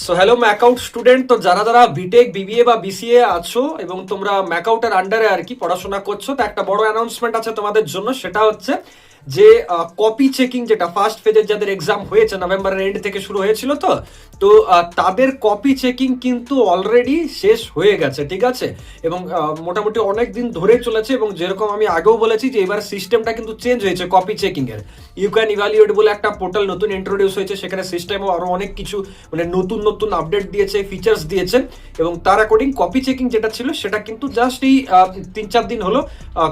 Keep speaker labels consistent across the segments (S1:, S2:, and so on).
S1: So hello MAKAUT student, তো যারা যারা বিটেক বিবিএ বা বিসিএ আছো এবং তোমরা ম্যাকআউটের আন্ডারে আর কি পড়াশোনা করছো, তো একটা বড় অ্যানাউন্সমেন্ট আছে তোমাদের জন্য। সেটা হচ্ছে যে কপি চেকিং, যেটা ফার্স্ট ফেজের যাদের এক্সাম হয়েছে নভেম্বরের এন্ড থেকে শুরু হয়েছিল, তো তো তাদের কপি চেকিং কিন্তু অলরেডি শেষ হয়ে গেছে, ঠিক আছে। এবং মোটামুটি অনেক দিন ধরে চলেছে, এবং যেরকম আমি আগেও বলেছি যে এবার সিস্টেমটা কিন্তু চেঞ্জ হয়েছে কপি চেকিং এর। ইউ ক্যান ইভ্যালুয়েট বলে একটা পোর্টাল নতুন ইন্ট্রোডিউস হয়েছে, সেখানে সিস্টেমও আরো অনেক কিছু মানে নতুন নতুন আপডেট দিয়েছে, ফিচার্স দিয়েছে। এবং তার অ্যাকর্ডিং কপি চেকিং যেটা ছিল সেটা কিন্তু জাস্ট এই 3-4 দিন হলো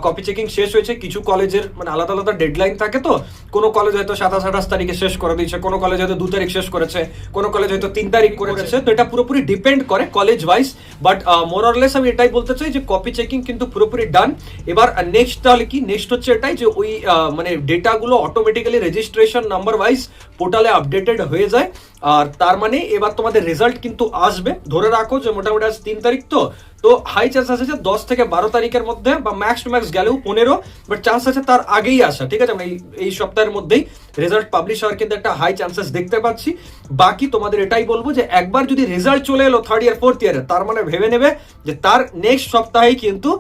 S1: কপি চেকিং শেষ হয়েছে। কিছু কলেজের মানে আলাদা আলাদা ডেডলাইন থাকে, তো কোনো কলেজ হয়তো 27-28 তারিখে শেষ করে দিয়েছে, কোনো কলেজ হয়তো 2 তারিখ শেষ করেছে, কোনো কলেজ হয়তো 3 তারিখ করেছে। তো এটা পুরোপুরি ডিপেন্ড করে college wise, but more or less আমি এটাই বলতে চাই যে কপি চেকিং কিন্তু পুরোপুরি ডান। এবার নেক্সট তাহলে কি, নেক্সট হচ্ছে এটাই যে ওই মানে ডেটাগুলো অটোমেটিক্যালি রেজিস্ট্রেশন নাম্বার ওয়াইজ পোর্টালে আপডেটেড হয়ে যায়। আর তার মানে এবার তোমাদের রেজাল্ট কিন্তু আসবে, ধরে রাখো যে মোটামুটি আজ 3 তারিখ, তো হাই চান্স আছে যে 10 থেকে 12 তারিখের মধ্যে, বা ম্যাক্স টু ম্যাক্স গেলেও 15, বাট চান্স আছে তার আগেই আসা, ঠিক আছে। আমরা এই সপ্তাহের মধ্যেই রেজাল্ট পাবলিশ হওয়ার কিন্তু একটা হাই চান্সেস দেখতে পাচ্ছি। বাকি তোমাদের এটাই বলবো যে একবার যদি রেজাল্ট চলে এলো 3rd ইয়ার 4th ইয়ারে, তার মানে ভেবে নেবে যে তার নেক্সট সপ্তাহেই কিন্তু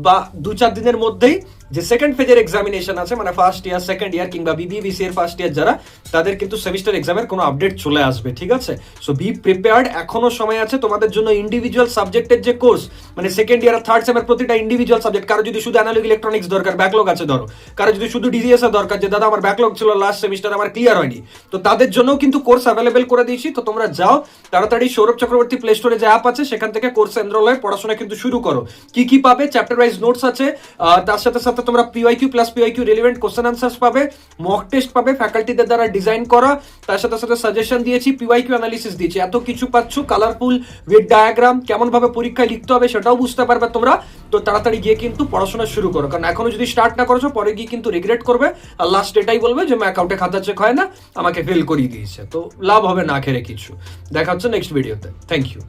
S1: বা 2-4 দিনের মধ্যেই যে সেকেন্ড ফেজের এক্সামিনেশন আছে, মানে ফার্স্ট ইয়ার সেকেন্ড ইয়ার কিংবা বিবিবিসি এর ফার্স্ট ইয়ার যারা, তাদের কিন্তু সেমিস্টার এক্সামের কোনো আপডেট চলে আসবে, ঠিক আছে। সো বি প্রিপেয়ার্ড, এখনো সময় আছে তোমাদের জন্য। ইন্ডিভিজুয়াল সাবজেক্টের যে কোর্স, মানে সেকেন্ড ইয়ার আর থার্ড সেমের প্রতিটা ইন্ডিভিজুয়াল সাবজেক্ট, কারো যদি শুধু অ্যানালগ ইলেকট্রনিক্স দরকার, ব্যাকলগ আছে ধরো, কারো যদি শুধু ডিজিএস এর দরকার, যে দাদা আমার ব্যাকলগ ছিল লাস্ট সেমিস্টার আমার ক্লিয়ার হয়নি, তো তাদের জন্যও কিন্তু কোর্স অ্যাভেলেবেল করে দিয়েছি। তো তোমরা যাও তাড়াতাড়ি সৌরভ চক্রবর্তী প্লে স্টোরে যে অ্যাপ আছে সেখান থেকে কোর্স এনরোল হয়ে পড়াশোনা কিন্তু শুরু করো। কি কি পাবে, চ্যাপ্টার ওয়াইজ নোটস আছে, তার সাথে সাথে তোমরা PYQ plus PYQ relevant question answers পাবে, মক টেস্ট পাবে ফ্যাকাল্টিদের দ্বারা ডিজাইন করা, তার সাথে সাথে সাজেশন দিয়েছি, পিওয়াইকিউ অ্যানালিসিস দিয়েছি, এত কিছু পাচ্ছ। কালারফুল উইথ ডায়াগ্রাম, কেমন ভাবে পরীক্ষায় লিখতে হবে সেটাও বুঝতে পারবে তোমরা। তো তাড়াতাড়ি গিয়ে কিন্তু পড়াশোনা শুরু করো, কারণ এখনো যদি স্টার্ট না করেছো পরে গিয়ে কিন্তু রিগ্রেট করবে, আর লাস্ট এটাই বলবে যে অ্যাকাউন্টে খাতা চেক হয় না, আমাকে ফেল করিয়ে দিয়েছে। তো লাভ হবে না খেলে কিছু। দেখা হচ্ছে নেক্সট ভিডিওতে। Thank you.